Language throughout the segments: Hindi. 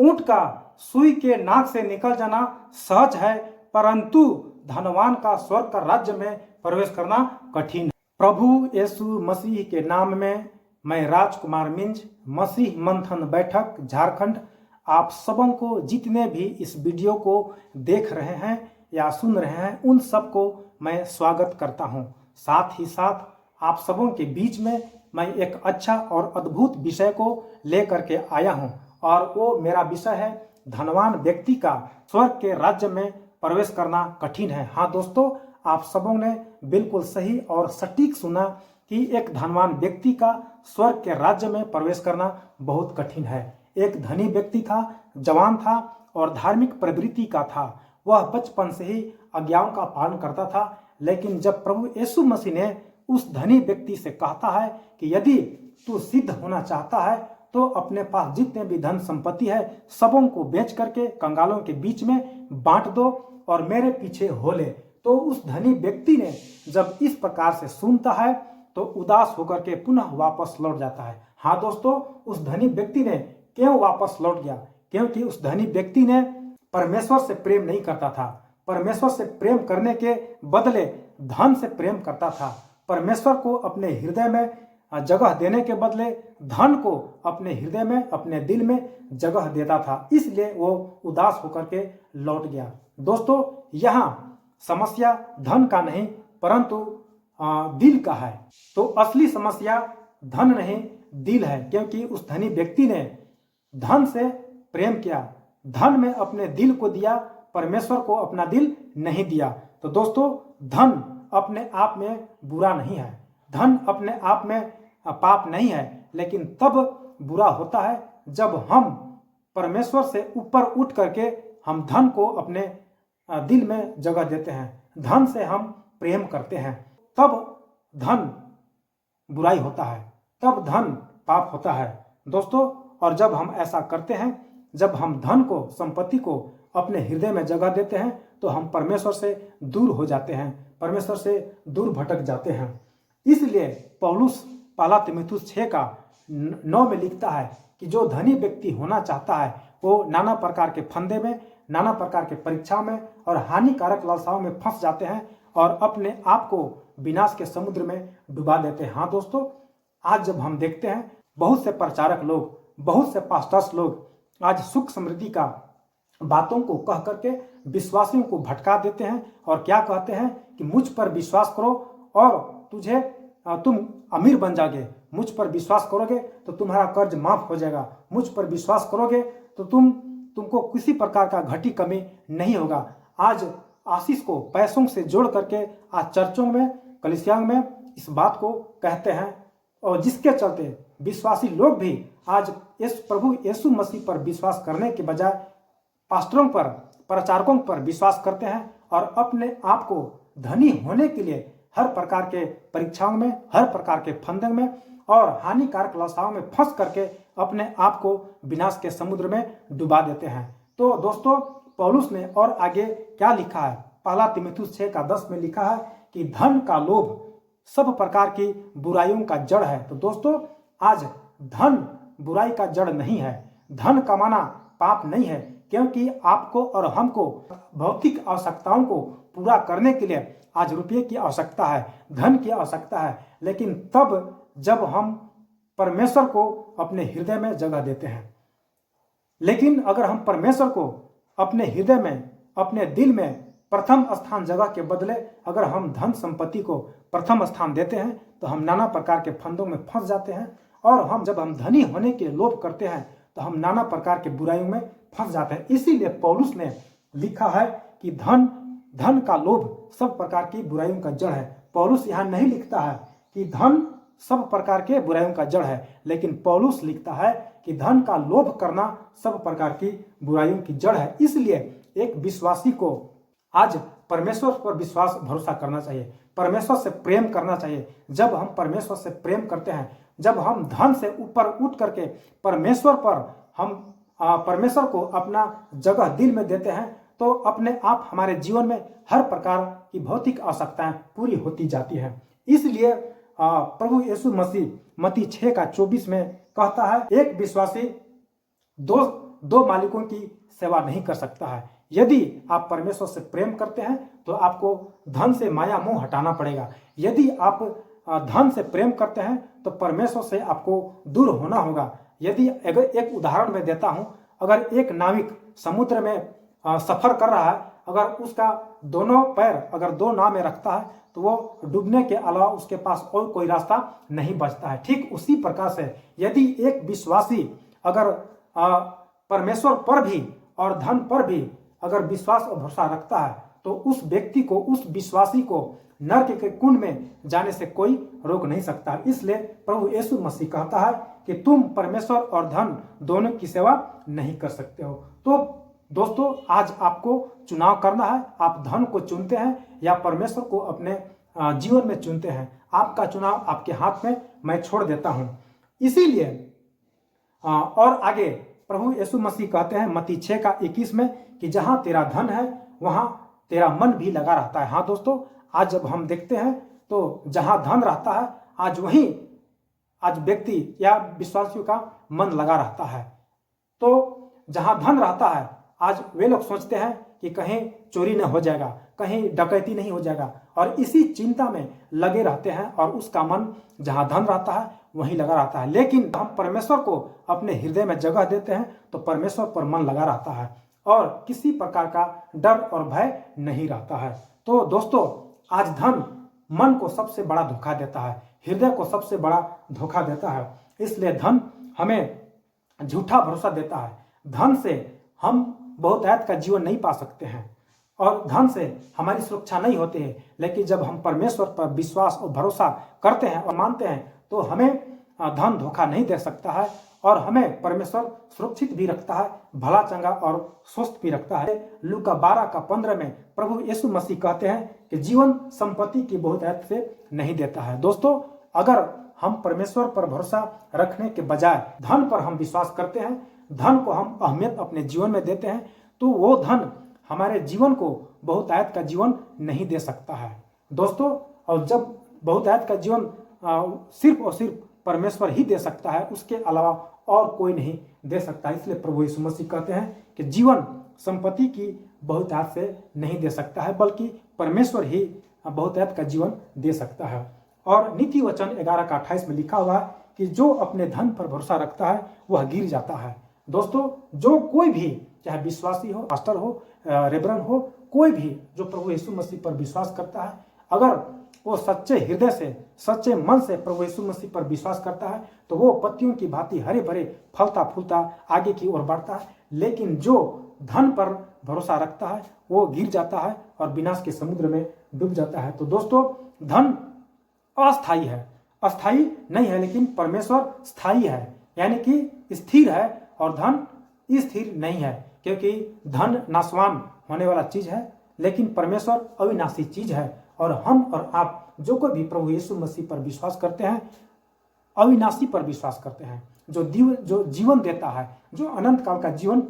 ऊंट का सुई के नाक से निकल जाना सहज है, परंतु धनवान का स्वर्ग का राज्य में प्रवेश करना कठिन है। प्रभु यीशु मसीह के नाम में मैं राजकुमार मिंज, मसीह मंथन बैठक झारखंड, आप सबों को, जितने भी इस वीडियो को देख रहे हैं या सुन रहे हैं, उन सबको मैं स्वागत करता हूं। साथ ही साथ आप सबों के बीच में मैं एक अच्छा और अद्भुत विषय को लेकर के आया हूं, और वो मेरा विषय है धनवान व्यक्ति का स्वर्ग के राज्य में प्रवेश करना कठिन है। हाँ दोस्तों, आप सबों ने बिल्कुल सही और सटीक सुना कि एक धनवान व्यक्ति का स्वर्ग के राज्य में प्रवेश करना बहुत कठिन है। एक धनी व्यक्ति था, जवान था और धार्मिक प्रवृत्ति का था। वह बचपन से ही आज्ञाओं का पालन करता था, लेकिन जब प्रभु यीशु मसीह ने उस धनी व्यक्ति से कहता है कि यदि तू सिद्ध होना चाहता है तो अपने पास जितने भी धन संपत्ति है सबों को बेच करके कंगालों के बीच में बांट दो और मेरे पीछे हो ले, तो उस धनी व्यक्ति ने जब इस प्रकार से सुनता है तो उदास होकर के पुनः वापस लौट जाता है। हाँ दोस्तों, उस धनी व्यक्ति ने क्यों वापस लौट गया? क्योंकि उस धनी व्यक्ति ने परमेश्वर से प्रेम नहीं करता था। परमेश्वर से प्रेम करने के बदले धन से प्रेम करता था। परमेश्वर को अपने हृदय में जगह देने के बदले धन को अपने हृदय में, अपने दिल में जगह देता था, इसलिए वो उदास होकर के लौट गया। दोस्तों, यहाँ समस्या धन का नहीं परंतु दिल का है। तो असली समस्या धन नहीं, दिल है, क्योंकि उस धनी व्यक्ति ने धन से प्रेम किया, धन में अपने दिल को दिया, परमेश्वर को अपना दिल नहीं दिया। तो दोस्तों, धन अपने आप में बुरा नहीं है, धन अपने आप में पाप नहीं है, लेकिन तब बुरा होता है जब हम परमेश्वर से ऊपर उठ करके हम धन को अपने दिल में जगह देते हैं, धन से हम प्रेम करते हैं, तब धन बुराई होता है, तब धन पाप होता है दोस्तों। और जब हम ऐसा करते हैं, जब हम धन को, संपत्ति को अपने हृदय में जगह देते हैं, तो हम परमेश्वर से दूर हो जाते हैं, परमेश्वर से दूर भटक जाते हैं। इसलिए पौलुस पहला तीमुथियुस 6:9 में लिखता है कि जो धनी व्यक्ति होना चाहता है वो नाना प्रकार के फंदे में, नाना प्रकार के परीक्षाओं में और हानिकारक लालसाओं में फंस जाते हैं और अपने आप को विनाश के समुद्र में डुबा देते हैं। हाँ दोस्तों, आज जब हम देखते हैं बहुत से प्रचारक लोग, बहुत से पास्टर्स लोग आज सुख समृद्धि का बातों को कह करके विश्वासियों को भटका देते हैं और क्या कहते हैं कि मुझ पर विश्वास करो और तुम अमीर बन जाओगे, मुझ पर विश्वास करोगे तो तुम्हारा कर्ज माफ हो जाएगा, मुझ पर विश्वास करोगे तो तुमको किसी प्रकार का घटी कमी नहीं होगा। आज आशीष को पैसों से जोड़ करके आज चर्चों में, कलीसियाओं में इस बात को कहते हैं, और जिसके चलते विश्वासी लोग भी आज इस प्रभु यीशु मसीह पर विश्वास करने के बजाय पास्टरों पर, प्रचारकों पर विश्वास करते हैं और अपने आप को धनी होने के लिए हर प्रकार के परीक्षाओं में, हर प्रकार के फंदे में और हानिकारक लालसाओं में फंस करके अपने आप को विनाश के समुद्र में डुबा देते हैं। तो दोस्तों, पौलुस ने और आगे क्या लिखा है? पहला तीमुथियुस 6:10 में लिखा है कि धन का लोभ सब प्रकार की बुराइयों का जड़ है। तो दोस्तों, आज धन बुराई का जड़ नहीं है, धन कमाना पाप नहीं है, क्योंकि आपको और हमको भौतिक आवश्यकताओं को पूरा करने के लिए आज रुपये की आवश्यकता है, धन की आवश्यकता है, लेकिन तब जब हम परमेश्वर को अपने हृदय में जगह देते हैं। लेकिन अगर हम परमेश्वर को अपने हृदय में, अपने दिल में प्रथम स्थान जगह के बदले अगर हम धन संपत्ति को प्रथम स्थान देते हैं तो हम नाना प्रकार के फंदों में फंस जाते हैं, और जब हम धनी होने के लोभ करते हैं तो हम नाना प्रकार के बुराइयों में फंस जाते हैं। इसीलिए पौलुस ने लिखा है कि धन का लोभ सब प्रकार की बुराइयों का जड़ है। पौलुस यहाँ नहीं लिखता है कि धन सब प्रकार के बुराइयों का जड़ है, लेकिन पौलुस लिखता है कि धन का लोभ करना सब प्रकार की बुराइयों की जड़ है। इसलिए एक विश्वासी को आज परमेश्वर पर विश्वास, भरोसा करना चाहिए, परमेश्वर से प्रेम करना चाहिए। जब हम परमेश्वर से प्रेम करते हैं, जब हम धन से ऊपर उठ करके परमेश्वर को अपना जगह दिल में देते हैं, तो अपने आप हमारे जीवन में हर प्रकार की भौतिक आवश्यकताएं पूरी होती जाती हैं। इसलिए प्रभु यीशु मसीह मत्ती 6:24 में कहता है, एक विश्वासी दो मालिकों की सेवा नहीं कर सकता है। यदि आप परमेश्वर से प्रेम करते हैं तो आपको धन से माया मोह हटाना पड़ेगा। यदि आप धन से प्रेम करते हैं तो परमेश्वर से आपको दूर होना होगा। यदि अगर एक उदाहरण मैं देता हूं, अगर एक नाविक समुद्र में सफर कर रहा है, अगर उसका दोनों पैर अगर दो नाव में रखता है तो वो डूबने के अलावा उसके पास और कोई रास्ता नहीं बचता है। ठीक उसी प्रकार से यदि एक विश्वासी अगर परमेश्वर पर भी और धन पर भी अगर विश्वास और भरोसा रखता है तो उस व्यक्ति को, उस विश्वासी को नरक के कुंड में जाने से कोई रोक नहीं सकता। इसलिए प्रभु यीशु मसीह कहता है कि तुम परमेश्वर और धन दोनों की सेवा नहीं कर सकते हो। तो दोस्तों, आज आपको चुनाव करना है। आप धन को चुनते हैं या परमेश्वर को अपने जीवन में चुनते हैं। आपका चुनाव आपके हाथ में मैं छोड़ देता हूं। इसीलिए और आगे प्रभु यीशु मसीह कहते हैं मत्ती 6:21 में कि जहां तेरा धन है वहां तेरा मन भी लगा रहता है। हाँ दोस्तों, आज जब हम देखते हैं तो जहां धन रहता है आज व्यक्ति या विश्वासियों का मन लगा रहता है। तो जहां धन रहता है आज वे लोग सोचते हैं कि कहीं चोरी न हो जाएगा, कहीं डकैती नहीं हो जाएगा, और इसी चिंता में लगे रहते हैं और उसका मन जहां धन रहता है वहीं लगा रहता है। लेकिन हम परमेश्वर को अपने हृदय में जगह देते हैं तो परमेश्वर पर मन लगा रहता है और किसी प्रकार का डर और भय नहीं रहता है। तो दोस्तों, आज धन मन को सबसे बड़ा धोखा देता है, हृदय को सबसे बड़ा धोखा देता है। इसलिए धन हमें झूठा भरोसा देता है। धन से हम बहुतायत का जीवन नहीं पा सकते हैं और धन से हमारी सुरक्षा नहीं होती है। लेकिन जब हम परमेश्वर पर विश्वास और भरोसा करते हैं और मानते हैं तो हमें धन धोखा नहीं दे सकता है और हमें परमेश्वर सुरक्षित भी रखता है, भला चंगा और स्वस्थ भी रखता है। लूका 12:15 में प्रभु यीशु मसीह कहते हैं कि जीवन संपत्ति की बहुतायत से नहीं देता है। दोस्तों, अगर हम परमेश्वर पर भरोसा रखने के बजाय धन पर हम विश्वास करते हैं, धन को हम अहमियत अपने जीवन में देते हैं, तो वो धन हमारे जीवन को बहुतायत का जीवन नहीं दे सकता है दोस्तों। और जब बहुतायत का जीवन सिर्फ और सिर्फ परमेश्वर ही दे सकता है, उसके अलावा और कोई नहीं दे सकता। इसलिए प्रभु यीशु मसीह कहते हैं कि जीवन संपत्ति की बहुतायत से नहीं दे सकता है, बल्कि परमेश्वर ही बहुतायत का जीवन दे सकता है। और नीति वचन 11:28 में लिखा हुआ है कि जो अपने धन पर भरोसा रखता है वह गिर जाता है। दोस्तों, जो कोई भी, चाहे विश्वासी हो, पास्टर हो, रेबरन हो, कोई भी जो प्रभु यीशु मसीह पर विश्वास करता है, अगर वो सच्चे हृदय से, सच्चे मन से प्रभु यीशु मसीह पर विश्वास करता है तो वो पत्तियों की भांति हरे भरे फलता फूलता आगे की ओर बढ़ता है। लेकिन जो धन पर भरोसा रखता है वो गिर जाता है और विनाश के समुद्र में डूब जाता है। तो दोस्तों, धन अस्थायी है, अस्थायी नहीं है, लेकिन परमेश्वर स्थायी है, यानी कि स्थिर है, और धन स्थिर नहीं है, क्योंकि धन नाशवान होने वाला चीज है, लेकिन परमेश्वर अविनाशी चीज है। और हम और आप जो कोई भी प्रभु यीशु मसीह पर विश्वास करते हैं, अविनाशी पर विश्वास करते हैं, जो जीवन देता है, जो अनंत काल का जीवन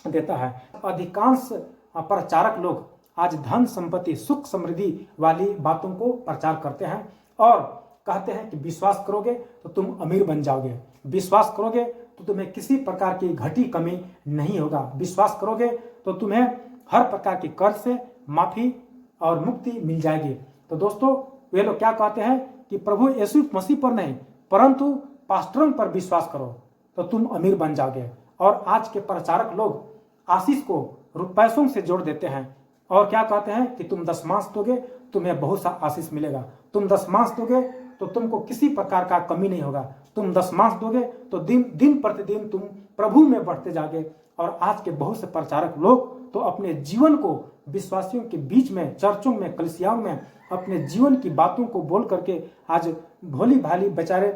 देता है। अधिकांश प्रचारक लोग आज धन संपत्ति सुख समृद्धि वाली बातों को प्रचार करते हैं और कहते हैं कि विश्वास करोगे तो तुम अमीर बन जाओगे, विश्वास करोगे तो तुम्हें किसी प्रकार की घटी कमी नहीं होगा, विश्वास करोगे तो तुम्हें हर प्रकार के कर्ज से माफी और मुक्ति मिल जाएगी। तो दोस्तों, वे लोग क्या कहते हैं कि प्रभु यीशु मसीह पर नहीं परंतु पास्टरों पर विश्वास करो तो तुम अमीर बन जाओगे। और आज के प्रचारक लोग आशीष को पैसों से जोड़ देते हैं और क्या कहते हैं कि तुम दशमांश दोगे तुम्हें बहुत सा आशीष मिलेगा, तुम दशमांश दोगे तो तुमको किसी प्रकार का कमी नहीं होगा, तुम दशमांश दोगे तो दिन प्रतिदिन तुम प्रभु में बढ़ते जाओगे। और आज के बहुत से प्रचारक लोग तो अपने जीवन को विश्वासियों के बीच में, चर्चों में, कलीसियाओं में अपने जीवन की बातों को बोल करके आज भोली भाली बेचारे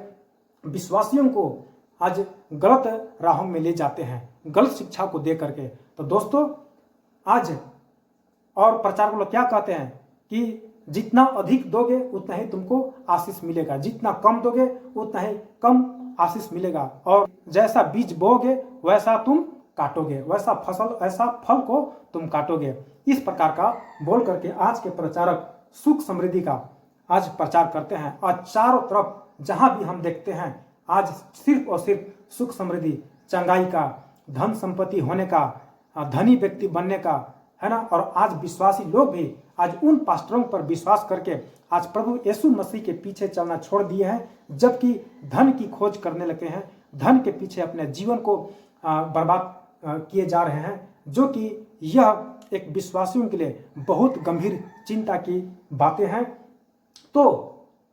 विश्वासियों को आज गलत राहों में ले जाते हैं, गलत शिक्षा को दे करके। तो दोस्तों, आज और प्रचारक लोग क्या कहते हैं कि जितना अधिक दोगे उतना ही तुमको आशीष मिलेगा, जितना कम दोगे उतना ही कम आशीष मिलेगा, और जैसा बीज बोओगे वैसा तुम काटोगे, वैसा फसल, ऐसा फल को तुम काटोगे। इस प्रकार का बोल करके आज के प्रचारक सुख समृद्धि का आज प्रचार करते हैं। आज चारों तरफ जहां भी हम देखते हैं आज सिर्फ और सिर्फ सुख समृद्धि, चंगाई का धन संपत्ति होने का, धनी व्यक्ति बनने का, है ना। और आज विश्वासी लोग भी आज उन पास्टरों पर विश्वास करके आज प्रभु यीशु मसीह के पीछे चलना छोड़ दिए हैं, जबकि धन की खोज करने लगे हैं, धन के पीछे अपने जीवन को बर्बाद किए जा रहे हैं, जो कि यह एक विश्वासियों के लिए बहुत गंभीर चिंता की बातें हैं। तो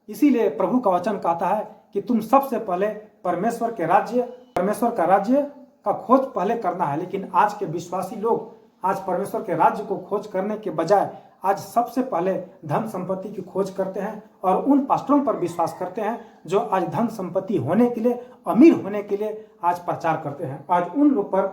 इसीलिए प्रभु का वचन कहता है कि तुम सबसे पहले परमेश्वर का राज्य का खोज पहले करना है। लेकिन आज के विश्वासी लोग आज परमेश्वर के राज्य को खोज करने के बजाय आज सबसे पहले धन संपत्ति की खोज करते हैं और उन पास्टरों पर विश्वास करते हैं जो आज धन संपत्ति होने के लिए, अमीर होने के लिए आज प्रचार करते हैं, आज उन लोग पर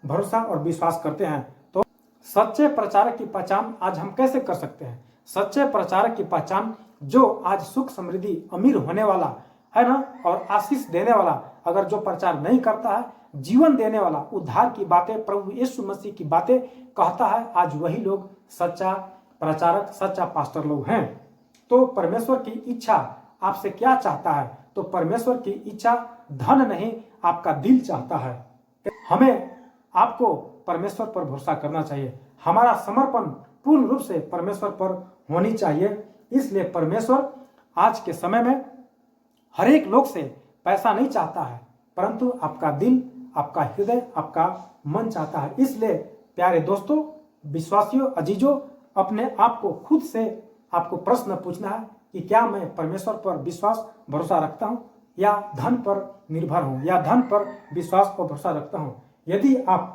भरोसा और विश्वास करते हैं। तो सच्चे प्रचारक की पहचान आज हम कैसे कर सकते हैं? सच्चे प्रचारक की पहचान जो आज सुख समृद्धि, अमीर होने वाला है ना, और आशीष देने वाला, अगर जो प्रचार नहीं करता है, जीवन देने वाला, उद्धार की बातें, प्रभु यीशु मसीह की बातें कहता है, आज वही लोग सच्चा प्रचारक, सच्चा पास्टर लोग हैं। तो परमेश्वर की इच्छा आपसे क्या चाहता है? तो परमेश्वर की इच्छा धन नहीं, आपका दिल चाहता है। हमें आपको परमेश्वर पर भरोसा करना चाहिए, हमारा समर्पण पूर्ण रूप से परमेश्वर पर होनी चाहिए। इसलिए परमेश्वर आज के समय में हर एक लोग से पैसा नहीं चाहता है, परंतु आपका दिल, आपका हृदय, आपका मन चाहता है। इसलिए प्यारे दोस्तों, विश्वासियों, अजीजों, अपने आप को खुद से आपको प्रश्न पूछना है कि क्या मैं परमेश्वर पर विश्वास भरोसा रखता हूँ या धन पर निर्भर हूँ, या धन पर विश्वास और भरोसा रखता हूँ। यदि आप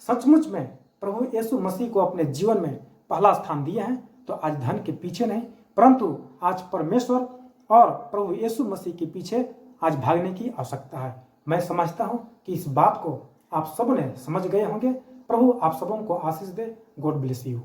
सचमुच में प्रभु यीशु मसीह को अपने जीवन में पहला स्थान दिए हैं तो आज धन के पीछे नहीं, परंतु आज परमेश्वर और प्रभु यीशु मसीह के पीछे आज भागने की आवश्यकता है। मैं समझता हूं कि इस बात को आप सब ने समझ गए होंगे। प्रभु आप सबों को आशीष दे। God bless you.